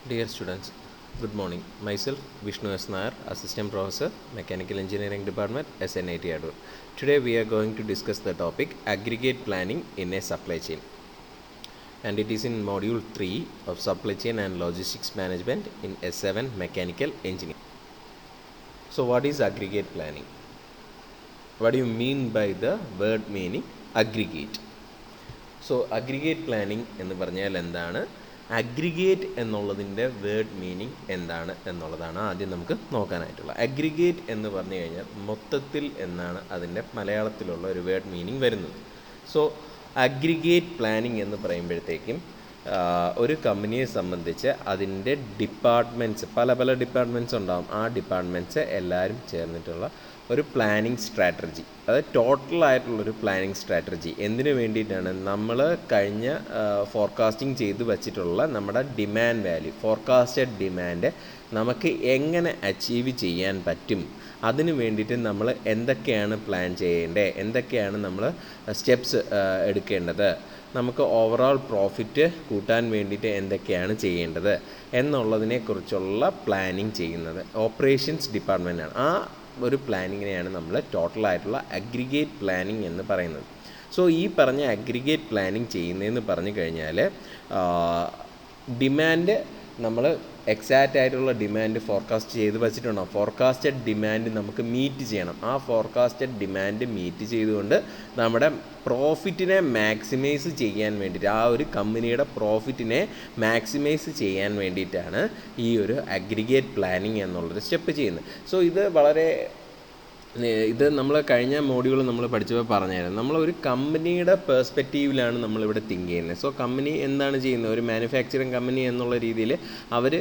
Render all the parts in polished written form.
Dear students, good morning. Myself Vishnu S. Nair, Assistant Professor, Mechanical Engineering Department, SNIT Adur. Today we are going to discuss the topic aggregate planning in a supply chain. And it is in module 3 of Supply Chain and Logistics Management in S7 Mechanical Engineering. So what is aggregate planning? What do you mean by the word meaning aggregate? So aggregate planning എന്ന് പറഞ്ഞാൽ എന്താണ്, aggregate എന്നുള്ളതിൻ്റെ word meaning എന്താണ് എന്നുള്ളതാണ് ആദ്യം നമുക്ക് നോക്കാനായിട്ടുള്ളത്. Aggregate എന്ന് പറഞ്ഞു കഴിഞ്ഞാൽ മൊത്തത്തിൽ എന്നാണ് അതിൻ്റെ മലയാളത്തിലുള്ള ഒരു വേർഡ് മീനിങ് വരുന്നത്. സോ അഗ്രിഗേറ്റ് പ്ലാനിങ് എന്ന് പറയുമ്പോഴത്തേക്കും ഒരു കമ്പനിയെ സംബന്ധിച്ച് അതിൻ്റെ ഡിപ്പാർട്ട്മെൻറ്റ്സ് പല ഡിപ്പാർട്ട്മെൻറ്റ്സ് ഉണ്ടാകും. ആ ഡിപ്പാർട്ട്മെൻറ്റ്സ് എല്ലാവരും ചേർന്നിട്ടുള്ള ഒരു പ്ലാനിങ് സ്ട്രാറ്റജി, അത് ടോട്ടലായിട്ടുള്ളൊരു പ്ലാനിങ് സ്ട്രാറ്റജി. എന്തിനു വേണ്ടിയിട്ടാണ്? നമ്മൾ കഴിഞ്ഞ ഫോർകാസ്റ്റിംഗ് ചെയ്ത് വച്ചിട്ടുള്ള നമ്മുടെ ഡിമാൻഡ് വാല്യൂ, ഫോർകാസ്റ്റഡ് ഡിമാൻഡ് നമുക്ക് എങ്ങനെ അച്ചീവ് ചെയ്യാൻ പറ്റും, അതിന് വേണ്ടിയിട്ട് നമ്മൾ എന്തൊക്കെയാണ് പ്ലാൻ ചെയ്യേണ്ടത്, എന്തൊക്കെയാണ് നമ്മൾ സ്റ്റെപ്സ് എടുക്കേണ്ടത്, നമുക്ക് ഓവറോൾ പ്രോഫിറ്റ് കൂട്ടാൻ വേണ്ടിയിട്ട് എന്തൊക്കെയാണ് ചെയ്യേണ്ടത് എന്നുള്ളതിനെക്കുറിച്ചുള്ള പ്ലാനിങ് ചെയ്യുന്നത് ഓപ്പറേഷൻസ് ഡിപ്പാർട്ട്മെൻറ്റാണ്. ആ ഒരു പ്ലാനിങ്ങിനെയാണ് നമ്മൾ ടോട്ടലായിട്ടുള്ള അഗ്രിഗേറ്റ് പ്ലാനിങ് എന്ന് പറയുന്നത്. സോ ഈ പറഞ്ഞ അഗ്രിഗേറ്റ് പ്ലാനിങ് ചെയ്യുന്നതെന്ന് പറഞ്ഞു കഴിഞ്ഞാൽ ഡിമാൻഡ് നമ്മൾ എക്സാക്റ്റ് ആയിട്ടുള്ള ഡിമാൻഡ് ഫോർകാസ്റ്റ് ചെയ്ത് വച്ചിട്ടുണ്ടാകും. ഫോർകാസ്റ്റഡ് ഡിമാൻഡ് നമുക്ക് മീറ്റ് ചെയ്യണം. ആ ഫോർകാസ്റ്റഡ് ഡിമാൻഡ് മീറ്റ് ചെയ്തുകൊണ്ട് നമ്മുടെ പ്രോഫിറ്റിനെ മാക്സിമൈസ് ചെയ്യാൻ വേണ്ടിയിട്ട്, ആ ഒരു കമ്പനിയുടെ പ്രോഫിറ്റിനെ മാക്സിമൈസ് ചെയ്യാൻ വേണ്ടിയിട്ടാണ് ഈ ഒരു അഗ്രിഗേറ്റ് പ്ലാനിങ് എന്നുള്ളൊരു സ്റ്റെപ്പ് ചെയ്യുന്നത്. സോ ഇത് നമ്മൾ കഴിഞ്ഞ മോഡ്യൂൾ നമ്മൾ പഠിച്ചപ്പോൾ പറഞ്ഞായിരുന്നു. നമ്മളൊരു കമ്പനിയുടെ പേഴ്സ്പെക്റ്റീവിലാണ് നമ്മളിവിടെ തിങ്ക് ചെയ്യുന്നത്. സോ കമ്പനി എന്താണ് ചെയ്യുന്നത്? ഒരു മാനുഫാക്ചറിങ് കമ്പനി എന്നുള്ള രീതിയിൽ അവർ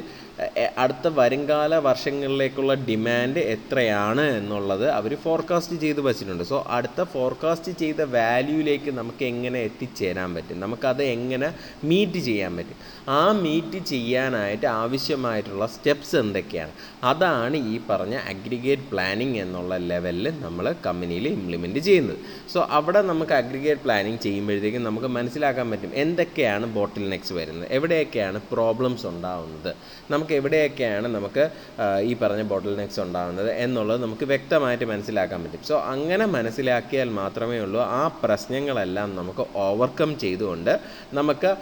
അടുത്ത വരുംകാല വർഷങ്ങളിലേക്കുള്ള ഡിമാൻഡ് എത്രയാണ് എന്നുള്ളത് അവർ ഫോർകാസ്റ്റ് ചെയ്ത് വച്ചിട്ടുണ്ട്. സോ അടുത്ത ഫോർകാസ്റ്റ് ചെയ്ത വാല്യൂയിലേക്ക് നമുക്ക് എങ്ങനെ എത്തിച്ചേരാൻ പറ്റും, നമുക്കത് എങ്ങനെ മീറ്റ് ചെയ്യാൻ പറ്റും, ആ മീറ്റ് ചെയ്യാനായിട്ട് ആവശ്യമായിട്ടുള്ള സ്റ്റെപ്സ് എന്തൊക്കെയാണ്, അതാണ് ഈ പറഞ്ഞ അഗ്രിഗേറ്റ് പ്ലാനിങ് എന്നുള്ള ലെവലിൽ നമ്മൾ കമ്പനിയിൽ ഇംപ്ലിമെൻറ്റ് ചെയ്യുന്നത്. സോ അവിടെ നമുക്ക് അഗ്രിഗേറ്റ് പ്ലാനിങ് ചെയ്യുമ്പോഴത്തേക്കും നമുക്ക് മനസ്സിലാക്കാൻ പറ്റും എന്തൊക്കെയാണ് ബോട്ടിൽ നെക്സ് വരുന്നത്, എവിടെയൊക്കെയാണ് പ്രോബ്ലംസ് ഉണ്ടാകുന്നത്, നമുക്ക് എവിടെയൊക്കെയാണ് ഈ പറഞ്ഞ ബോട്ടിൽ നെക്സ് ഉണ്ടാകുന്നത് എന്നുള്ളത് നമുക്ക് വ്യക്തമായിട്ട് മനസ്സിലാക്കാൻ പറ്റും. സോ അങ്ങനെ മനസ്സിലാക്കിയാൽ മാത്രമേ ഉള്ളൂ ആ പ്രശ്നങ്ങളെല്ലാം നമുക്ക് ഓവർകം ചെയ്തുകൊണ്ട് നമുക്ക്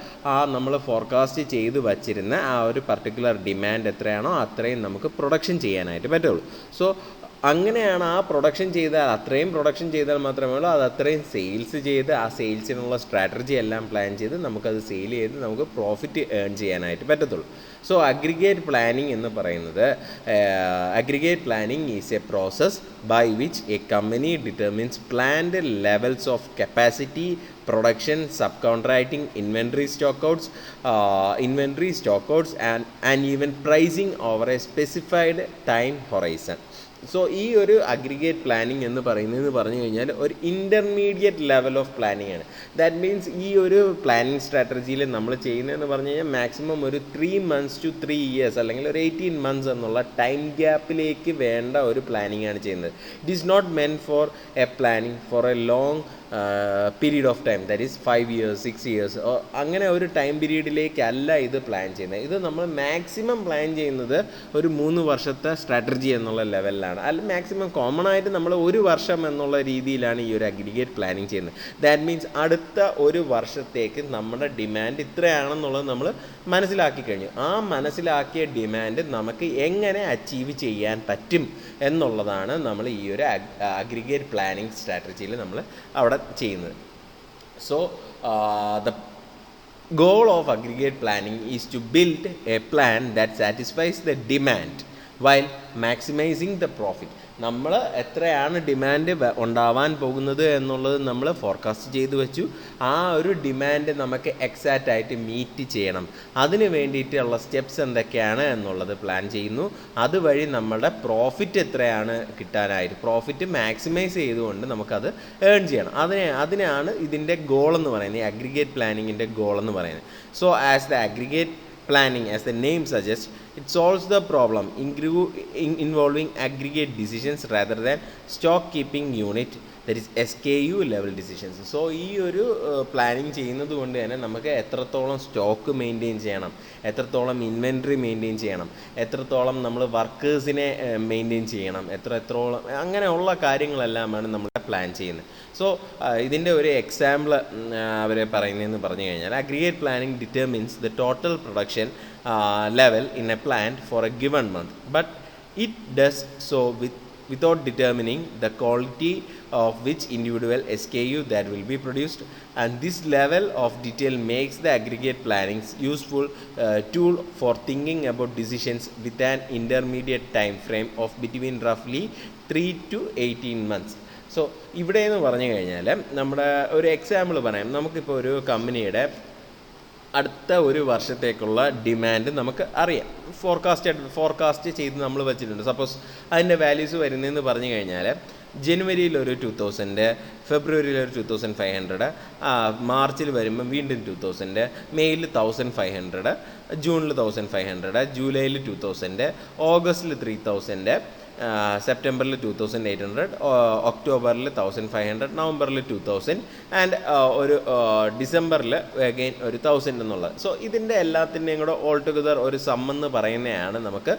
നമ്മൾ ഫോർകാസ്റ്റ് ചെയ്ത് വച്ചിരുന്ന ആ ഒരു പർട്ടിക്കുലർ ഡിമാൻഡ് എത്രയാണോ അത്രയും നമുക്ക് പ്രൊഡക്ഷൻ ചെയ്യാനായിട്ട് പറ്റുള്ളൂ. സോ അങ്ങനെയാണ് ആ പ്രൊഡക്ഷൻ ചെയ്താൽ, അത്രയും പ്രൊഡക്ഷൻ ചെയ്താൽ മാത്രമേ ഉള്ളൂ അത് അത്രയും സെയിൽസ് ചെയ്ത് ആ സെയിൽസിനുള്ള സ്ട്രാറ്റജി എല്ലാം പ്ലാൻ ചെയ്ത് നമുക്കത് സെയിൽ ചെയ്ത് നമുക്ക് പ്രോഫിറ്റ് ഏൺ ചെയ്യാനായിട്ട് പറ്റത്തുള്ളൂ. സോ അഗ്രിഗേറ്റ് പ്ലാനിങ് എന്ന് പറയുന്നത്, aggregate planning is a process by which a company determines planned levels of capacity, production, subcontracting, inventory stockouts and even pricing over a specified time horizon. So ഈ ഒരു aggregate planning എന്ന് പറഞ്ഞു കഴിഞ്ഞാൽ ഒരു intermediate level of planning ആണ്. That means ഈ ഒരു planning സ്ട്രാറ്റജിയിൽ നമ്മൾ ചെയ്യുന്നതെന്ന് പറഞ്ഞു കഴിഞ്ഞാൽ മാക്സിമം ഒരു 3 months to 3 years അല്ലെങ്കിൽ ഒരു 18 months എന്നുള്ള ടൈം ഗ്യാപ്പിലേക്ക് വേണ്ട ഒരു പ്ലാനിങ് ആണ് ചെയ്യുന്നത്. It is not meant for a planning for a long period of time, that is 5 years 6 years അങ്ങനെ ഒരു ടൈം പീരീഡിലേക്കല്ല ഇത് പ്ലാൻ ചെയ്യുന്നത്. ഇത് നമ്മൾ മാക്സിമം പ്ലാൻ ചെയ്യുന്നത് ഒരു 3 വർഷത്തെ സ്ട്രാറ്റജി എന്നുള്ള ലെവലിലാണ്. അല്ല മാക്സിമം കോമൺ ആയിട്ട് നമ്മൾ 1 വർഷം എന്നുള്ള രീതിയിലാണ് ഈ ഒരു അഗ്രിഗേറ്റ് പ്ലാനിങ് ചെയ്യുന്നത്. ദാറ്റ് മീൻസ് അടുത്ത 1 വർഷത്തേക്ക് നമ്മുടെ ഡിമാൻഡ് ഇത്രയാണെന്നുള്ളത് നമ്മൾ മനസ്സിലാക്കി കഴിഞ്ഞു. ആ മനസ്സിലാക്കിയ ഡിമാൻഡ് നമുക്ക് എങ്ങനെ അച്ചീവ് ചെയ്യാൻ പറ്റും എന്നുള്ളതാണ് നമ്മൾ ഈ ഒരു അഗ്രിഗേറ്റ് പ്ലാനിങ് സ്ട്രാറ്റജിയിൽ നമ്മൾ അവിടെ ചെയ്യുന്നത്. So the goal of aggregate planning is to build a plan that satisfies the demand while maximizing the profit. നമ്മൾ എത്രയാണ് ഡിമാൻഡ് ഉണ്ടാവാൻ പോകുന്നത് എന്നുള്ളത് നമ്മൾ ഫോർകാസ്റ്റ് ചെയ്ത് വെച്ചു. ആ ഒരു ഡിമാൻഡ് നമുക്ക് എക്സാക്റ്റ് ആയിട്ട് മീറ്റ് ചെയ്യണം. അതിന് വേണ്ടിയിട്ടുള്ള സ്റ്റെപ്സ് എന്തൊക്കെയാണ് എന്നുള്ളത് പ്ലാൻ ചെയ്യുന്നു. അതുവഴി നമ്മളുടെ പ്രോഫിറ്റ് എത്രയാണ് കിട്ടാനായിട്ട്, പ്രോഫിറ്റ് മാക്സിമൈസ് ചെയ്തുകൊണ്ട് നമുക്കത് ഏൺ ചെയ്യണം. അതിനാണ് ഇതിൻ്റെ ഗോൾ എന്ന് പറയുന്നത്, ഈ അഗ്രിഗേറ്റ് പ്ലാനിങ്ങിൻ്റെ ഗോൾ എന്ന് പറയുന്നത്. So as the aggregate planning, as the name suggests, it solves the problem involving aggregate decisions rather than stock keeping unit that is SKU level decisions. So ഈ ഒരു പ്ലാനിങ് ചെയ്യുന്നത് കൊണ്ട് തന്നെ നമുക്ക് എത്രത്തോളം സ്റ്റോക്ക് മെയിൻറ്റെയിൻ ചെയ്യണം, എത്രത്തോളം ഇൻവെൻട്രി മെയിൻറ്റെയിൻ ചെയ്യണം, എത്രത്തോളം നമ്മൾ വർക്കേഴ്സിനെ മെയിൻറ്റെയിൻ ചെയ്യണം, എത്രത്തോളം അങ്ങനെയുള്ള കാര്യങ്ങളെല്ലാമാണ് നമ്മൾ പ്ലാൻ ചെയ്യുന്നത്. സോ ഇതിൻ്റെ ഒരു എക്സാമ്പിൾ അവർ പറയുന്നതെന്ന് പറഞ്ഞു കഴിഞ്ഞാൽ, aggregate planning determines the total production level in a plant for a given month, but it does so without determining the quality of which individual SKU that will be produced, and this level of detail makes the aggregate planning useful tool for thinking about decisions with an intermediate time frame of between roughly 3 to 18 months. So ഇവിടെ എന്ന് പറഞ്ഞു കഴിഞ്ഞാൽ നമ്മുടെ ഒരു example പറയാം. നമുക്കിപ്പോൾ ഒരു കമ്പനിയുടെ അടുത്ത ഒരു വർഷത്തേക്കുള്ള ഡിമാൻഡ് നമുക്ക് അറിയാം, ഫോർകാസ്റ്റ് ചെയ്ത് നമ്മൾ വെച്ചിട്ടുണ്ട്. സപ്പോസ് അതിൻ്റെ വാല്യൂസ് വരുന്നതെന്ന് പറഞ്ഞു കഴിഞ്ഞാൽ ജനുവരിയിൽ ഒരു 2000, ഫെബ്രുവരിയിൽ ഒരു 2500, മാർച്ചിൽ വരുമ്പോൾ വീണ്ടും 2000, മെയ്യിൽ 1500, ജൂണിൽ 1500, ജൂലൈയിൽ 2000, ഓഗസ്റ്റിൽ 3000, സെപ്റ്റംബറിൽ 2800, ഒക്ടോബറിൽ 1500, നവംബറിൽ 2000 ആൻഡ് ഒരു ഡിസംബറിൽ അഗെയിൻ ഒരു 1000 എന്നുള്ളത്. സോ ഇതിൻ്റെ എല്ലാത്തിൻ്റെയും കൂടെ ഓൾ ടുഗദർ ഒരു സമ്മെന്ന് പറയുന്നതാണ് നമുക്ക്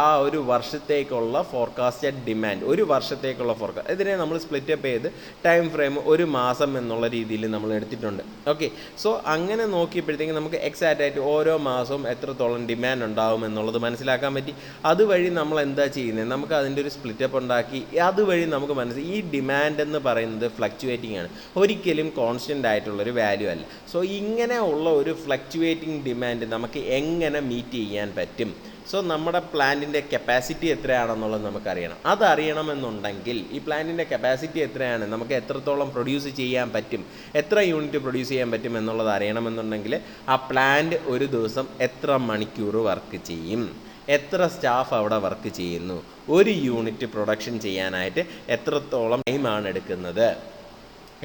ആ ഒരു വർഷത്തേക്കുള്ള ഫോർകാസ്റ്റഡ് ഡിമാൻഡ്, ഒരു വർഷത്തേക്കുള്ള ഫോർകാസ്റ്റ്. ഇതിനെ നമ്മൾ സ്പ്ലിറ്റ് അപ്പ് ചെയ്ത് ടൈം ഫ്രെയിം ഒരു മാസം എന്നുള്ള രീതിയിൽ നമ്മൾ എടുത്തിട്ടുണ്ട്. ഓക്കെ, സോ അങ്ങനെ നോക്കിയപ്പോഴത്തേക്കും നമുക്ക് എക്സാക്റ്റ് ആയിട്ട് ഓരോ മാസവും എത്രത്തോളം ഡിമാൻഡ് ഉണ്ടാകും എന്നുള്ളത് മനസ്സിലാക്കാൻ പറ്റി. അതുവഴി നമ്മൾ എന്താ ചെയ്യുന്നത്, നമുക്ക് അതിൻ്റെ ഒരു സ്പ്ലിറ്റപ്പ് ഉണ്ടാക്കി അതുവഴി നമുക്ക് മനസ്സിലായി ഈ ഡിമാൻഡ് എന്ന് പറയുന്നത് ഫ്ലക്ച്വേറ്റിംഗ് ആണ്, ഒരിക്കലും കോൺസ്റ്റൻ്റ് ആയിട്ടുള്ളൊരു വാല്യൂ അല്ല. സോ ഇങ്ങനെ ഉള്ള ഒരു ഫ്ലക്ച്വേറ്റിംഗ് ഡിമാൻഡ് നമുക്ക് എങ്ങനെ മീറ്റ് ചെയ്യാൻ പറ്റും? സോ നമ്മുടെ പ്ലാന്റിൻ്റെ കപ്പാസിറ്റി എത്രയാണെന്നുള്ളത് നമുക്കറിയണം. അതറിയണമെന്നുണ്ടെങ്കിൽ ഈ പ്ലാന്റിൻ്റെ കപ്പാസിറ്റി എത്രയാണ്, നമുക്ക് എത്രത്തോളം പ്രൊഡ്യൂസ് ചെയ്യാൻ പറ്റും, എത്ര യൂണിറ്റ് പ്രൊഡ്യൂസ് ചെയ്യാൻ പറ്റും എന്നുള്ളത് അറിയണമെന്നുണ്ടെങ്കിൽ ആ പ്ലാന്റ് ഒരു ദിവസം എത്ര മണിക്കൂർ വർക്ക് ചെയ്യും, എത്ര സ്റ്റാഫ് അവിടെ വർക്ക് ചെയ്യുന്നു, ഒരു യൂണിറ്റ് പ്രൊഡക്ഷൻ ചെയ്യാനായിട്ട് എത്രത്തോളം ടൈമാണ് എടുക്കുന്നത്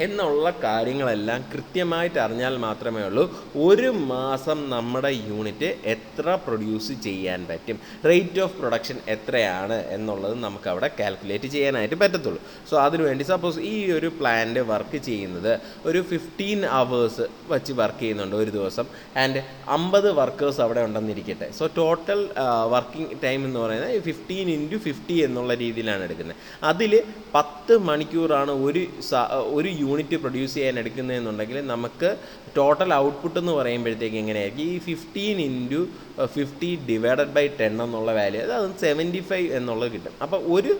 എന്നുള്ള കാര്യങ്ങളെല്ലാം കൃത്യമായിട്ട് അറിഞ്ഞാൽ മാത്രമേ ഉള്ളൂ ഒരു മാസം നമ്മുടെ യൂണിറ്റ് എത്ര പ്രൊഡ്യൂസ് ചെയ്യാൻ പറ്റും, റേറ്റ് ഓഫ് പ്രൊഡക്ഷൻ എത്രയാണ് എന്നുള്ളത് നമുക്ക് അവിടെ കാൽക്കുലേറ്റ് ചെയ്യാനായിട്ട് പറ്റത്തുള്ളൂ. സോ അതിനുവേണ്ടി സപ്പോസ് ഈ ഒരു പ്ലാന്റ് വർക്ക് ചെയ്യുന്നത് ഒരു 15 hours വെച്ച് വർക്ക് ചെയ്യുന്നുണ്ട് ഒരു ദിവസം, ആൻഡ് 50 വർക്കേഴ്സ് അവിടെ ഉണ്ടെന്നിരിക്കട്ടെ. സോ ടോട്ടൽ വർക്കിംഗ് ടൈം എന്ന് പറയുന്നത് 15 × 50 എന്നുള്ള രീതിയിലാണ് എടുക്കുന്നത്. അതിൽ 10 മണിക്കൂറാണ് ഒരു യൂണിറ്റ് പ്രൊഡ്യൂസ് ചെയ്യാൻ എടുക്കുന്നതെന്നുണ്ടെങ്കിൽ നമുക്ക് ടോട്ടൽ ഔട്ട്പുട്ട് എന്ന് പറയുമ്പോഴത്തേക്ക് എങ്ങനെയായിരിക്കും, ഈ 15 × 50 / 10 എന്നുള്ള വാല്യൂ, അത് 75 എന്നുള്ളത് കിട്ടും. അപ്പോൾ ഒരു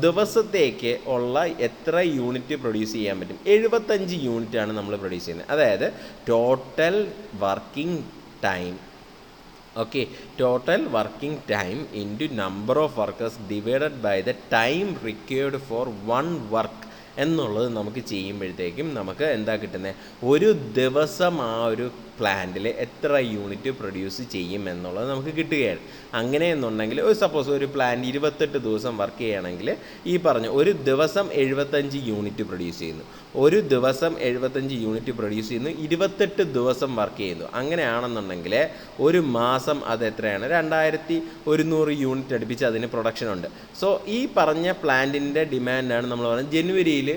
ദിവസത്തേക്ക് ഉള്ള എത്ര യൂണിറ്റ് പ്രൊഡ്യൂസ് ചെയ്യാൻ പറ്റും, 75 യൂണിറ്റാണ് നമ്മൾ പ്രൊഡ്യൂസ് ചെയ്യുന്നത്. അതായത് total working time, okay, total working time into number of workers divided by the time required for one work എന്നുള്ളത് നമുക്ക് ചെയ്യുമ്പോഴത്തേക്കും നമുക്ക് എന്താ കിട്ടുന്നത്, ഒരു ദിവസം ആ ഒരു പ്ലാന്റിൽ എത്ര യൂണിറ്റ് പ്രൊഡ്യൂസ് ചെയ്യും എന്നുള്ളത് നമുക്ക് കിട്ടുകയാണ്. അങ്ങനെയെന്നുണ്ടെങ്കിൽ സപ്പോസ് ഒരു പ്ലാന്റ് 28 ദിവസം വർക്ക് ചെയ്യുകയാണെങ്കിൽ ഈ പറഞ്ഞ ഒരു ദിവസം 75 യൂണിറ്റ് പ്രൊഡ്യൂസ് ചെയ്യുന്നു, ഒരു ദിവസം 75 യൂണിറ്റ് പ്രൊഡ്യൂസ് ചെയ്യുന്നു, 28 ദിവസം വർക്ക് ചെയ്യുന്നു. അങ്ങനെയാണെന്നുണ്ടെങ്കിൽ ഒരു മാസം അത് എത്രയാണ്, 2100 യൂണിറ്റ് അടുപ്പിച്ച് അതിന് പ്രൊഡക്ഷൻ ഉണ്ട്. സോ ഈ പറഞ്ഞ പ്ലാന്റിൻ്റെ ഡിമാൻഡാണ് നമ്മൾ പറയുന്നത്. ജനുവരിയിൽ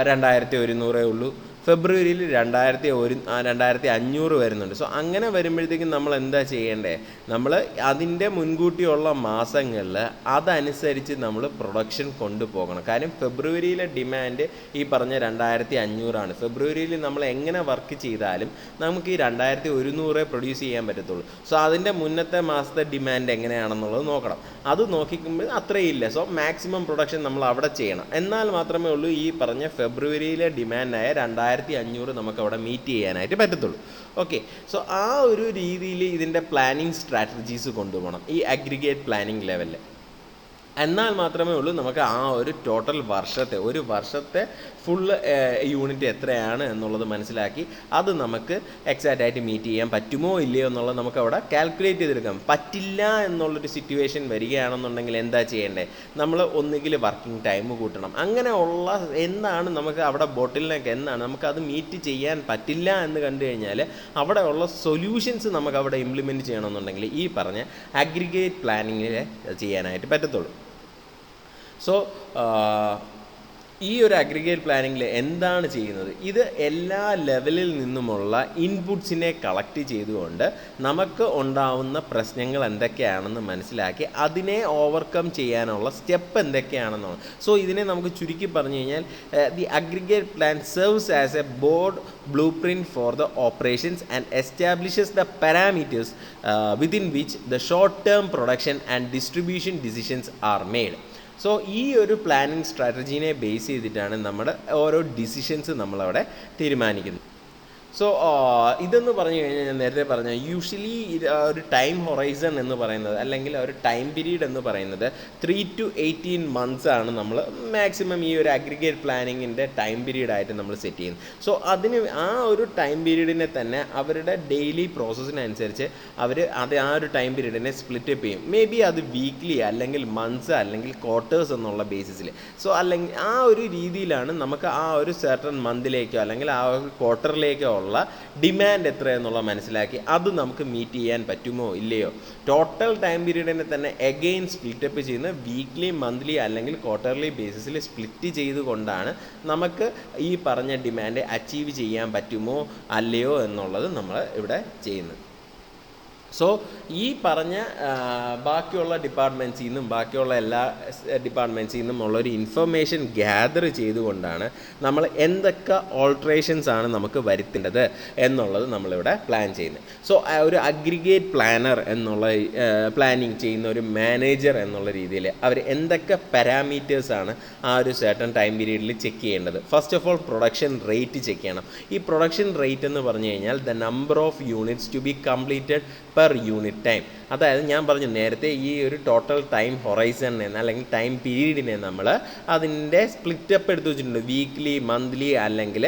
2100 ഉള്ളൂ, ഫെബ്രുവരിയിൽ 2500 വരുന്നുണ്ട്. സോ അങ്ങനെ വരുമ്പോഴത്തേക്കും നമ്മൾ എന്താ ചെയ്യേണ്ടത്, നമ്മൾ അതിൻ്റെ മുൻകൂട്ടിയുള്ള മാസങ്ങളിൽ അതനുസരിച്ച് നമ്മൾ പ്രൊഡക്ഷൻ കൊണ്ടുപോകണം. കാര്യം ഫെബ്രുവരിയിലെ ഡിമാൻഡ് ഈ പറഞ്ഞ 2500 ഫെബ്രുവരിയിൽ നമ്മൾ എങ്ങനെ വർക്ക് ചെയ്താലും നമുക്ക് ഈ 2100 പ്രൊഡ്യൂസ് ചെയ്യാൻ പറ്റത്തുള്ളൂ. സോ അതിൻ്റെ മുന്നത്തെ മാസത്തെ ഡിമാൻഡ് എങ്ങനെയാണെന്നുള്ളത് നോക്കണം. അത് നോക്കിക്കുമ്പോൾ അത്രയില്ല. സോ മാക്സിമം പ്രൊഡക്ഷൻ നമ്മൾ അവിടെ ചെയ്യണം. എന്നാൽ മാത്രമേ ഉള്ളൂ ഈ പറഞ്ഞ ഫെബ്രുവരിയിലെ ഡിമാൻഡായ 2500 നമുക്ക് അവിടെ മീറ്റ് ചെയ്യാനായിട്ട് പറ്റത്തുള്ളൂ. ഓക്കെ, സോ ആ ഒരു രീതിയിൽ ഇതിൻ്റെ പ്ലാനിങ് സ്ട്രാറ്റജീസ് കൊണ്ടുപോകണം ഈ അഗ്രിഗേറ്റ് പ്ലാനിങ് ലെവലിൽ. എന്നാൽ മാത്രമേ ഉള്ളൂ നമുക്ക് ആ ഒരു ടോട്ടൽ ഒരു വർഷത്തെ ഫുൾ യൂണിറ്റ് എത്രയാണ് എന്നുള്ളത് മനസ്സിലാക്കി അത് നമുക്ക് എക്സാക്റ്റ് ആയിട്ട് മീറ്റ് ചെയ്യാൻ പറ്റുമോ ഇല്ലയോ എന്നുള്ളത് നമുക്ക് അവിടെ കാൽക്കുലേറ്റ് ചെയ്തെടുക്കാം. പറ്റില്ല എന്നുള്ളൊരു സിറ്റുവേഷൻ വരികയാണെന്നുണ്ടെങ്കിൽ എന്താ ചെയ്യേണ്ടത്, നമ്മൾ ഒന്നുകിൽ വർക്കിംഗ് ടൈം കൂട്ടണം. അങ്ങനെയുള്ള എന്താണ് നമുക്ക് അവിടെ ബോട്ടിലിനൊക്കെ എന്താണ് നമുക്കത് മീറ്റ് ചെയ്യാൻ പറ്റില്ല എന്ന് കണ്ടു കഴിഞ്ഞാൽ അവിടെയുള്ള സൊല്യൂഷൻസ് നമുക്ക് അവിടെ ഇംപ്ലിമെൻറ്റ് ചെയ്യണമെന്നുണ്ടെങ്കിൽ ഈ പറഞ്ഞ അഗ്രിഗേറ്റ് പ്ലാനിങ്ങിൽ ചെയ്യാനായിട്ട് പറ്റത്തുള്ളൂ. സോ ഈ ഒരു അഗ്രിഗേറ്റ് പ്ലാനിങ്ങിൽ എന്താണ് ചെയ്യുന്നത്? ഇത് എല്ലാ ലെവലിൽ നിന്നുമുള്ള ഇൻപുട്സിനെ കളക്ട് ചെയ്തുകൊണ്ട് നമുക്ക് ഉണ്ടാവുന്ന പ്രശ്നങ്ങൾ എന്തൊക്കെയാണെന്ന് മനസ്സിലാക്കി അതിനെ ഓവർകം ചെയ്യാനുള്ള സ്റ്റെപ്പ് എന്തൊക്കെയാണെന്നാണ്. സോ ഇതിനെ നമുക്ക് ചുരുക്കി പറഞ്ഞു കഴിഞ്ഞാൽ the aggregate plan serves as A board blue print for the operations and establishes the parameters within which the short term production and distribution decisions are made. So ഈ ഒരു planning സ്ട്രാറ്റജീനെ base ചെയ്തിട്ടാണ് നമ്മുടെ ഓരോ ഡിസിഷൻസ് നമ്മളവിടെ തീരുമാനിക്കുന്നത്. So ഇതെന്ന് പറഞ്ഞു കഴിഞ്ഞാൽ ഞാൻ നേരത്തെ പറഞ്ഞ യൂഷ്വലി ഒരു ടൈം ഹൊറൈസൺ എന്ന് പറയുന്നത് അല്ലെങ്കിൽ ഒരു ടൈം പീരീഡ് എന്ന് പറയുന്നത് 3 to 18 months ആണ് നമ്മൾ മാക്സിമം ഈ ഒരു അഗ്രിഗേറ്റ് പ്ലാനിങ്ങിൻ്റെ ടൈം പീരീഡായിട്ട് നമ്മൾ സെറ്റ് ചെയ്യുന്നത്. സോ അതിന് ആ ഒരു ടൈം പീരീഡിനെ തന്നെ അവരുടെ ഡെയിലി പ്രോസസ്സിനനുസരിച്ച് അവർ ആ ഒരു ടൈം പീരീഡിനെ സ്പ്ലിറ്റ് അപ്പ് ചെയ്യും. മേ ബി അത് വീക്ക്ലി അല്ലെങ്കിൽ മന്ത്സ് അല്ലെങ്കിൽ ക്വാർട്ടേഴ്സ് എന്നുള്ള ബേസിസിൽ. സോ അല്ലെങ്കിൽ ആ ഒരു രീതിയിലാണ് നമുക്ക് ആ ഒരു സർട്ടൺ മന്തിലേക്കോ അല്ലെങ്കിൽ ആ ഒരു ക്വാർട്ടറിലേക്കോ ഉള്ള ഡിമാൻഡ് എത്രയെന്നുള്ള മനസ്സിലാക്കി അത് നമുക്ക് മീറ്റ് ചെയ്യാൻ പറ്റുമോ ഇല്ലയോ. ടോട്ടൽ ടൈം പീരീഡിനെ തന്നെ എഗെയിൻ സ്പ്ലിറ്റപ്പ് ചെയ്യുന്ന വീക്ക്ലി മന്ത്ലി അല്ലെങ്കിൽ ക്വാർട്ടർലി ബേസിസിൽ സ്പ്ലിറ്റ് ചെയ്തുകൊണ്ടാണ് നമുക്ക് ഈ പറഞ്ഞ ഡിമാൻഡ് അച്ചീവ് ചെയ്യാൻ പറ്റുമോ അല്ലയോ എന്നുള്ളത് നമ്മൾ ഇവിടെ ചെയ്യുന്നത്. സോ ഈ പറഞ്ഞ ബാക്കിയുള്ള ഡിപ്പാർട്ട്മെൻറ്റ്സിൽ നിന്നും ബാക്കിയുള്ള എല്ലാ ഡിപ്പാർട്ട്മെൻറ്റ്സിൽ നിന്നും ഉള്ളൊരു ഇൻഫർമേഷൻ ഗ്യാദർ ചെയ്തുകൊണ്ടാണ് നമ്മൾ എന്തൊക്കെ ഓൾട്രേഷൻസ് ആണ് നമുക്ക് വരുത്തേണ്ടത് എന്നുള്ളത് നമ്മളിവിടെ പ്ലാൻ ചെയ്യുന്നത്. സോ ഒരു അഗ്രിഗേറ്റ് പ്ലാനർ എന്നുള്ള പ്ലാനിങ് ചെയ്യുന്ന ഒരു മാനേജർ എന്നുള്ള രീതിയിൽ അവർ എന്തൊക്കെ പാരാമീറ്റേഴ്സാണ് ആ ഒരു സർട്ടൺ ടൈം പീരീഡിൽ ചെക്ക് ചെയ്യേണ്ടത്? First of all production rate check ചെയ്യണം. ഈ പ്രൊഡക്ഷൻ റേറ്റ് എന്ന് പറഞ്ഞു കഴിഞ്ഞാൽ the number of units to be completed per unit time. അതായത് ഞാൻ പറഞ്ഞു നേരത്തെ ഈ ഒരു ടോട്ടൽ ടൈം ഹൊറൈസണിനെ അല്ലെങ്കിൽ ടൈം പീരീഡിനെ നമ്മൾ അതിൻ്റെ സ്പ്ലിറ്റപ്പ് എടുത്ത് വെച്ചിട്ടുണ്ട്. വീക്ക്ലി, മന്ത്ലി അല്ലെങ്കിൽ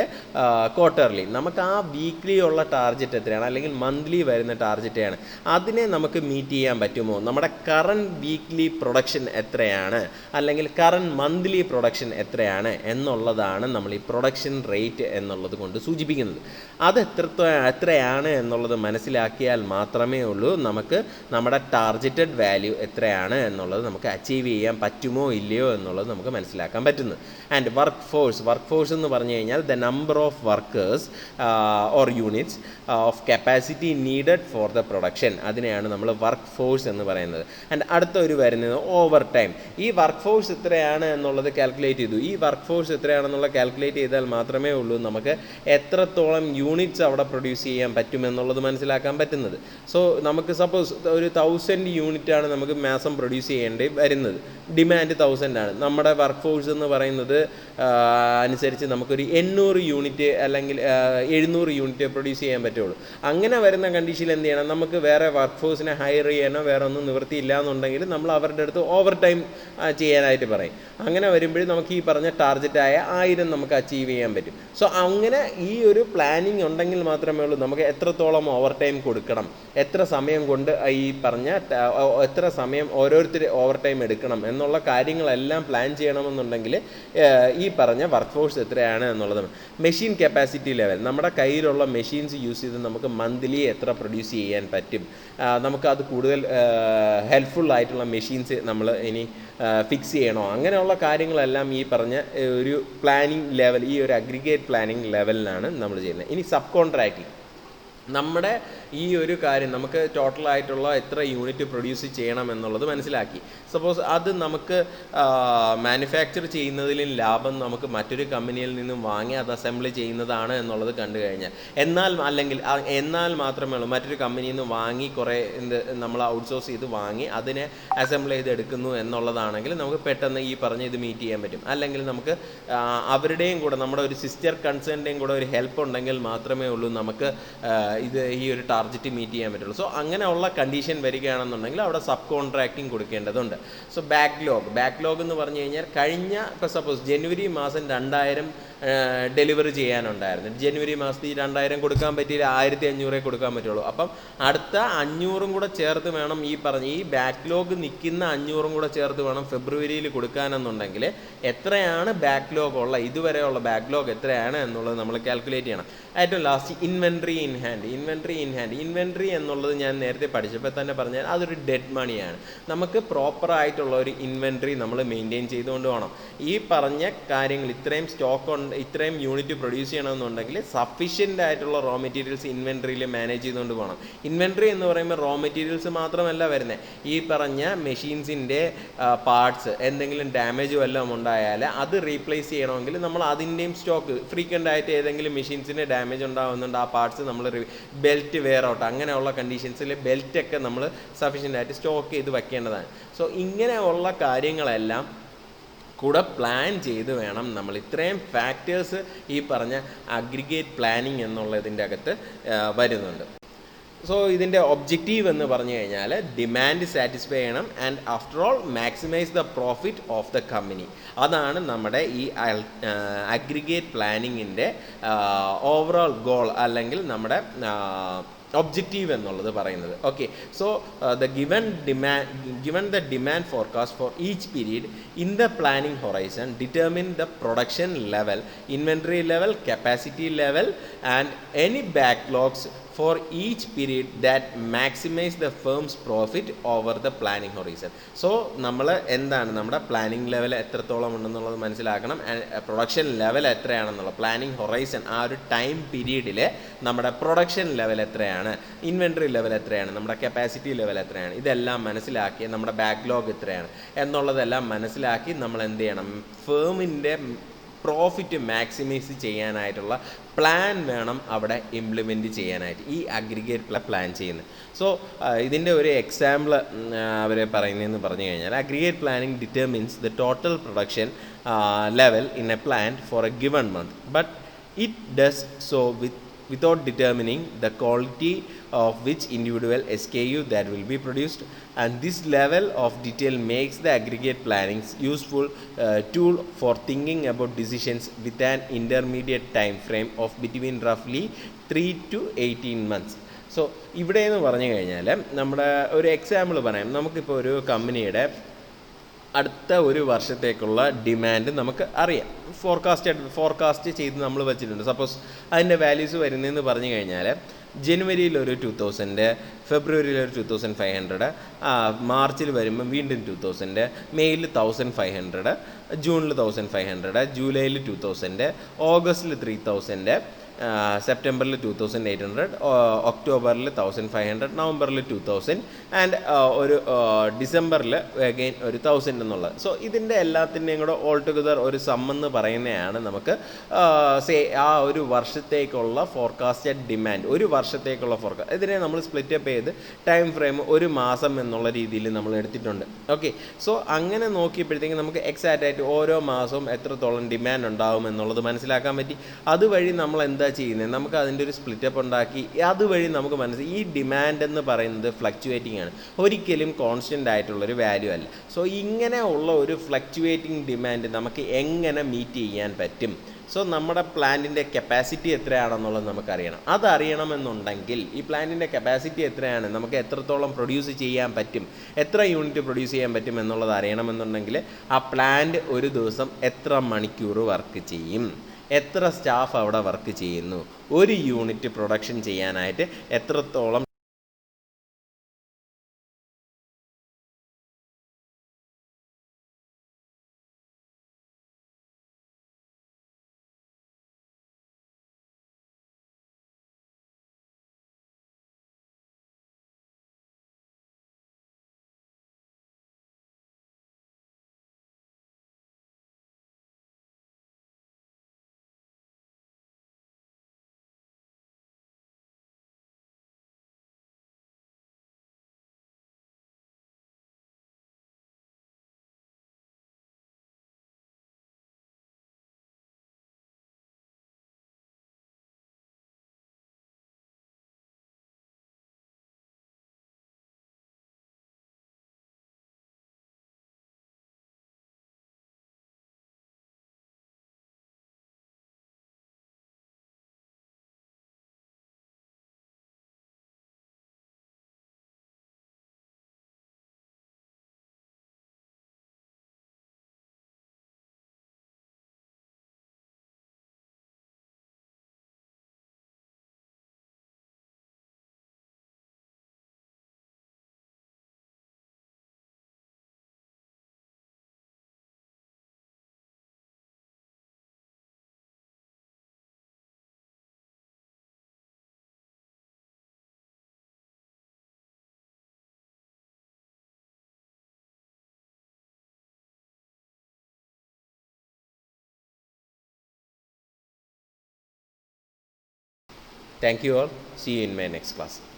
ക്വാർട്ടർലി. നമുക്ക് ആ വീക്ക്ലി ഉള്ള ടാർഗറ്റ് എത്രയാണ് അല്ലെങ്കിൽ മന്ത്ലി വരുന്ന ടാർഗറ്റാണ്, അതിനെ നമുക്ക് മീറ്റ് ചെയ്യാൻ പറ്റുമോ? നമ്മുടെ കറൻറ്റ് വീക്ക്ലി പ്രൊഡക്ഷൻ എത്രയാണ് അല്ലെങ്കിൽ കറൻറ്റ് മന്ത്ലി പ്രൊഡക്ഷൻ എത്രയാണ് എന്നുള്ളതാണ് നമ്മൾ ഈ പ്രൊഡക്ഷൻ റേറ്റ് എന്നുള്ളത് കൊണ്ട് സൂചിപ്പിക്കുന്നത്. അത് എത്രയാണ് എന്നുള്ളത് മനസ്സിലാക്കിയാൽ മാത്രമേ ഉള്ളൂ നമുക്ക് നമ്മുടെ ടാർഗറ്റഡ് വാല്യൂ എത്രയാണ് എന്നുള്ളത് നമുക്ക് അച്ചീവ് ചെയ്യാൻ പറ്റുമോ ഇല്ലയോ എന്നുള്ളത് നമുക്ക് മനസ്സിലാക്കാൻ പറ്റുന്നത്. ആൻഡ് വർക്ക് ഫോഴ്സ് എന്ന് പറഞ്ഞു കഴിഞ്ഞാൽ the number of workers or units of capacity needed for the production, അതിനെയാണ് നമ്മൾ വർക്ക് ഫോഴ്സ് എന്ന് പറയുന്നത്. ആൻഡ് അടുത്ത ഒരു വരുന്നത് ഓവർ ടൈം. ഈ വർക്ക് ഫോഴ്സ് എത്രയാണ് എന്നുള്ളത് കാൽക്കുലേറ്റ് ചെയ്തു. ഈ വർക്ക് ഫോഴ്സ് എത്രയാണെന്നുള്ളത് കാൽക്കുലേറ്റ് ചെയ്താൽ മാത്രമേ ഉള്ളൂ നമുക്ക് എത്രത്തോളം യൂണിറ്റ്സ് അവിടെ പ്രൊഡ്യൂസ് ചെയ്യാൻ പറ്റുമെന്നുള്ളത് മനസ്സിലാക്കാൻ പറ്റുന്നത്. സോ നമുക്ക് സപ്പോസ് ഒരു 1000 യൂണിറ്റാണ് നമുക്ക് മാസം പ്രൊഡ്യൂസ് ചെയ്യേണ്ടി വരുന്നത്. ഡിമാൻഡ് 1000 ആണ്. നമ്മുടെ വർക്ക് ഫോഴ്സ് എന്ന് പറയുന്നത് അനുസരിച്ച് നമുക്കൊരു 800 യൂണിറ്റ് അല്ലെങ്കിൽ 700 യൂണിറ്റ് പ്രൊഡ്യൂസ് ചെയ്യാൻ പറ്റുള്ളൂ. അങ്ങനെ വരുന്ന കണ്ടീഷനിൽ എന്ത് ചെയ്യണം? നമുക്ക് വേറെ വർക്ക് ഫോഴ്സിനെ ഹയർ ചെയ്യാനോ വേറെ ഒന്നും നിവൃത്തിയില്ല എന്നുണ്ടെങ്കിൽ നമ്മൾ അവരുടെ അടുത്ത് ഓവർ ടൈം ചെയ്യാനായിട്ട് പറയും. അങ്ങനെ വരുമ്പോഴും നമുക്ക് ഈ പറഞ്ഞ ടാർഗറ്റായ 1000 നമുക്ക് അച്ചീവ് ചെയ്യാൻ പറ്റും. സോ അങ്ങനെ ഈ ഒരു പ്ലാനിങ് ഉണ്ടെങ്കിൽ മാത്രമേ ഉള്ളൂ നമുക്ക് എത്രത്തോളം ഓവർ ടൈം കൊടുക്കണം, എത്ര സമയം കൊണ്ട് ഈ പറഞ്ഞ എത്ര സമയം ഓരോരുത്തർ ഓവർ ടൈം എടുക്കണം എന്നുള്ള കാര്യങ്ങളെല്ലാം പ്ലാൻ ചെയ്യണമെന്നുണ്ടെങ്കിൽ ഈ പറഞ്ഞ വർക്ക് ഫോഴ്സ് എത്രയാണ് എന്നുള്ളത്. മെഷീൻ കപ്പാസിറ്റി ലെവൽ, നമ്മുടെ കയ്യിലുള്ള മെഷീൻസ് യൂസ് ചെയ്ത് നമുക്ക് മന്ത്ലി എത്ര പ്രൊഡ്യൂസ് ചെയ്യാൻ പറ്റും, നമുക്കത് കൂടുതൽ ഹെൽപ്ഫുൾ ആയിട്ടുള്ള മെഷീൻസ് നമ്മൾ ഇനി ഫിക്സ് ചെയ്യണോ, അങ്ങനെയുള്ള കാര്യങ്ങളെല്ലാം ഈ പറഞ്ഞ ഒരു പ്ലാനിങ് ലെവൽ, ഈ ഒരു അഗ്രിഗേറ്റ് പ്ലാനിങ് ലെവലിലാണ് നമ്മൾ ചെയ്യുന്നത്. ഇനി സബ് കോൺട്രാക്റ്റിംഗ്, നമ്മുടെ ഈ ഒരു കാര്യം നമുക്ക് ടോട്ടലായിട്ടുള്ള എത്ര യൂണിറ്റ് പ്രൊഡ്യൂസ് ചെയ്യണം എന്നുള്ളത് മനസ്സിലാക്കി. സപ്പോസ് അത് നമുക്ക് മാനുഫാക്ചർ ചെയ്യുന്നതിലും ലാഭം നമുക്ക് മറ്റൊരു കമ്പനിയിൽ നിന്നും വാങ്ങി അത് അസംബിൾ ചെയ്യുന്നതാണ് എന്നുള്ളത് കണ്ടു കഴിഞ്ഞാൽ, എന്നാൽ മാത്രമേ ഉള്ളൂ മറ്റൊരു കമ്പനിയിൽ നിന്ന് വാങ്ങി കുറേ നമ്മൾ ഔട്ട്സോഴ്സ് ചെയ്ത് വാങ്ങി അതിനെ അസംബിൾ ചെയ്തെടുക്കുന്നു എന്നുള്ളതാണെങ്കിൽ നമുക്ക് പെട്ടെന്ന് ഈ പറഞ്ഞ ഇത് മീറ്റ് ചെയ്യാൻ പറ്റും. അല്ലെങ്കിൽ നമുക്ക് അവരുടെയും കൂടെ നമ്മുടെ ഒരു സിസ്റ്റർ കൺസേണിൻ്റെയും കൂടെ ഒരു ഹെൽപ്പ് ഉണ്ടെങ്കിൽ മാത്രമേ ഉള്ളൂ നമുക്ക് ഈ ഒരു ടാർഗറ്റ് മീറ്റ് ചെയ്യാൻ പറ്റുള്ളൂ. സോ അങ്ങനെയുള്ള കണ്ടീഷൻ വരികയാണെന്നുണ്ടെങ്കിൽ അവിടെ സബ് കോൺട്രാക്റ്റിംഗ് കൊടുക്കേണ്ടതുണ്ട്. സോ ബാക്ക്ലോഗ് എന്ന് പറഞ്ഞു കഴിഞ്ഞാൽ കഴിഞ്ഞ ഇപ്പോൾ സപ്പോസ് ജനുവരി മാസം 2000 ഡെലിവറി ചെയ്യാനുണ്ടായിരുന്നു. ജനുവരി മാസത്തിൽ 2000 കൊടുക്കാൻ പറ്റിയില്ല, 1500 കൊടുക്കാൻ പറ്റുള്ളൂ. അപ്പം അടുത്ത 500 കൂടെ ചേർത്ത് വേണം ഈ പറഞ്ഞ ഈ ബാക്ക്ലോഗ് നിൽക്കുന്ന 500 കൂടെ ചേർത്ത് വേണം ഫെബ്രുവരിയിൽ കൊടുക്കാനെന്നുണ്ടെങ്കിൽ എത്രയാണ് ബാക്ക്ലോഗ് ഉള്ള ഇതുവരെയുള്ള ബാക്ക്ലോഗ് എത്രയാണ് എന്നുള്ളത് നമ്മൾ കാൽക്കുലേറ്റ് ചെയ്യണം. ഏറ്റവും last inventory in hand. Inventory എന്നുള്ളത് ഞാൻ നേരത്തെ പഠിച്ചപ്പോൾ തന്നെ പറഞ്ഞാൽ അതൊരു ഡെഡ് മണിയാണ്. നമുക്ക് പ്രോപ്പറായിട്ടുള്ള ഒരു ഇൻവെൻട്രി നമ്മൾ മെയിൻറ്റെയിൻ ചെയ്തുകൊണ്ട് വേണം ഈ പറഞ്ഞ കാര്യങ്ങൾ. ഇത്രയും സ്റ്റോക്ക് ഉണ്ട്, ഇത്രയും യൂണിറ്റ് പ്രൊഡ്യൂസ് ചെയ്യണമെന്നുണ്ടെങ്കിൽ സഫീഷ്യൻ്റ് ആയിട്ടുള്ള റോ മെറ്റീരിയൽസ് ഇൻവെൻട്രിയിൽ മാനേജ് ചെയ്തുകൊണ്ട് പോകണം. ഇൻവെൻട്രി എന്ന് പറയുമ്പോൾ റോ മെറ്റീരിയൽസ് മാത്രമല്ല വരുന്നത്, ഈ പറഞ്ഞ മെഷീൻസിൻ്റെ പാർട്സ് എന്തെങ്കിലും ഡാമേജ് വല്ലതും ഉണ്ടായാൽ അത് റീപ്ലേസ് ചെയ്യണമെങ്കിൽ നമ്മൾ അതിൻ്റെയും സ്റ്റോക്ക് ഫ്രീക്വൻ്റ് ആയിട്ട് ഏതെങ്കിലും മെഷീൻസിന് ഡാമേജ് ഉണ്ടാകുന്നുണ്ട്, ആ പാർട്സ് നമ്മൾ ബെൽറ്റ് വെയർ ഔട്ട് അങ്ങനെയുള്ള കണ്ടീഷൻസിൽ ബെൽറ്റൊക്കെ നമ്മൾ സഫീഷ്യൻ്റ് ആയിട്ട് സ്റ്റോക്ക് ചെയ്ത് വയ്ക്കേണ്ടതാണ്. സോ ഇങ്ങനെയുള്ള കാര്യങ്ങളെല്ലാം കൂടെ പ്ലാൻ ചെയ്ത് വേണം നമ്മൾ. ഇത്രയും ഫാക്ടേഴ്സ് ഈ പറഞ്ഞ അഗ്രിഗേറ്റ് പ്ലാനിങ് എന്നുള്ളതിൻ്റെ അകത്ത് വരുന്നുണ്ട്. സോ ഇതിൻ്റെ ഒബ്ജക്റ്റീവ് എന്ന് പറഞ്ഞു കഴിഞ്ഞാൽ ഡിമാൻഡ് സാറ്റിസ്ഫൈ ചെയ്യണം and after all maximise the profit of the company. അതാണ് നമ്മുടെ ഈ അഗ്രിഗേറ്റ് പ്ലാനിങ്ങിൻ്റെ ഓവറോൾ ഗോൾ അല്ലെങ്കിൽ നമ്മുടെ ഒബ്ജക്റ്റീവ് എന്നുള്ളത് പറയുന്നത്. Okay, so given the demand forecast for each period in the planning horizon, determine the production level, inventory level, capacity level and any backlogs for each period that maximize the firm's profit over the planning horizon. So നമ്മൾ എന്താണ് നമ്മുടെ planning level എത്രത്തോളം ഉണ്ടെന്നുള്ളത് മനസ്സിലാക്കണം. Production level എത്രയാണെന്നുള്ള planning horizon, ആ ഒരു time പീരീഡിൽ നമ്മുടെ പ്രൊഡക്ഷൻ ലെവൽ എത്രയാണ്, ഇൻവെൻട്രി ലെവൽ എത്രയാണ്, നമ്മുടെ കപ്പാസിറ്റി ലെവൽ എത്രയാണ്, ഇതെല്ലാം മനസ്സിലാക്കി നമ്മുടെ ബാക്ക്ലോഗ് എത്രയാണ് എന്നുള്ളതെല്ലാം മനസ്സിലാക്കി നമ്മൾ എന്ത് ചെയ്യണം, ഫേമിൻ്റെ പ്രോഫിറ്റ് മാക്സിമൈസ് ചെയ്യാനായിട്ടുള്ള പ്ലാൻ വേണം അവിടെ ഇംപ്ലിമെൻറ്റ് ചെയ്യാനായിട്ട് ഈ അഗ്രിഗേറ്റ് പ്ലാൻ ചെയ്യുന്നത്. സോ ഇതിൻ്റെ ഒരു എക്സാമ്പിൾ അവർ പറയുന്നതെന്ന് പറഞ്ഞു കഴിഞ്ഞാൽ aggregate planning determines the total production level in a plant for a given month, but it does so without determining the quality of which individual SKU that will be produced, and this level of detail makes the aggregate planning useful tool for thinking about decisions with an intermediate time frame of between roughly 3 to 18 months. So ഇവിടെ എന്ന് പറഞ്ഞു കഴിഞ്ഞാൽ നമ്മുടെ ഒരു example പറയാം. നമുക്കിപ്പോൾ ഒരു കമ്പനിയുടെ അടുത്ത ഒരു വർഷത്തേക്കുള്ള ഡിമാൻഡ് നമുക്ക് അറിയാം, ഫോർകാസ്റ്റ് ചെയ്ത് നമ്മൾ വെച്ചിട്ടുണ്ട്. സപ്പോസ് അതിൻ്റെ വാല്യൂസ് വരുന്നതെന്ന് പറഞ്ഞു കഴിഞ്ഞാൽ ജനുവരിയിൽ ഒരു 2000, ഫെബ്രുവരിയിൽ ഒരു 2500, മാർച്ചിൽ വരുമ്പം വീണ്ടും 2000, മെയ്യിൽ 1500, ജൂണിൽ 1500, ജൂലൈയിൽ 2000, ഓഗസ്റ്റിൽ 3000, സെപ്റ്റംബറിൽ 2800, ഒക്ടോബറിൽ 1500, നവംബറിൽ 2000 ആൻഡ് ഒരു ഡിസംബറിൽ അഗെയിൻ ഒരു 1000 എന്നുള്ളത്. സോ ഇതിൻ്റെ എല്ലാത്തിൻ്റെയും കൂടെ ഓൾ ടുഗദർ ഒരു സമ്മെന്ന് പറയുന്നതാണ് നമുക്ക് ആ ഒരു വർഷത്തേക്കുള്ള ഫോർകാസ്റ്റഡ് ഡിമാൻഡ്, ഒരു വർഷത്തേക്കുള്ള ഫോർകാസ്റ്റ്. ഇതിനെ നമ്മൾ സ്പ്ലിറ്റപ്പ് ചെയ്ത് ടൈം ഫ്രെയിം ഒരു മാസം എന്നുള്ള രീതിയിൽ നമ്മൾ എടുത്തിട്ടുണ്ട്. ഓക്കെ, സോ അങ്ങനെ നോക്കിയപ്പോഴത്തേക്കും നമുക്ക് എക്സാക്റ്റ് ആയിട്ട് ഓരോ മാസവും എത്രത്തോളം ഡിമാൻഡ് ഉണ്ടാകും എന്നുള്ളത് മനസ്സിലാക്കാൻ പറ്റി. അതുവഴി നമ്മൾ എന്താ ചെയ്യുന്നത്, നമുക്ക് അതിൻ്റെ ഒരു സ്പ്ലിറ്റപ്പ് ഉണ്ടാക്കി അതുവഴി നമുക്ക് മനസ്സിലായി ഈ ഡിമാൻഡ് എന്ന് പറയുന്നത് ഫ്ലക്ച്വേറ്റിംഗ് ആണ്, ഒരിക്കലും കോൺസ്റ്റൻ്റ് ആയിട്ടുള്ളൊരു വാല്യൂ അല്ല. സോ ഇങ്ങനെ ഉള്ള ഒരു ഫ്ലക്ച്വേറ്റിംഗ് ഡിമാൻഡ് നമുക്ക് എങ്ങനെ മീറ്റ് ചെയ്യാൻ പറ്റും? സോ നമ്മുടെ പ്ലാന്റിൻ്റെ കപ്പാസിറ്റി എത്രയാണെന്നുള്ളത് നമുക്കറിയണം. അതറിയണമെന്നുണ്ടെങ്കിൽ ഈ പ്ലാന്റിൻ്റെ കപ്പാസിറ്റി എത്രയാണ്, നമുക്ക് എത്രത്തോളം പ്രൊഡ്യൂസ് ചെയ്യാൻ പറ്റും, എത്ര യൂണിറ്റ് പ്രൊഡ്യൂസ് ചെയ്യാൻ പറ്റും എന്നുള്ളത് അറിയണമെന്നുണ്ടെങ്കിൽ ആ പ്ലാന്റ് ഒരു ദിവസം എത്ര മണിക്കൂർ വർക്ക് ചെയ്യും, എത്ര സ്റ്റാഫ് അവിടെ വർക്ക് ചെയ്യുന്നു, ഒരു യൂണിറ്റ് പ്രൊഡക്ഷൻ ചെയ്യാനായിട്ട് എത്രത്തോളം thank you all. See you in my next class.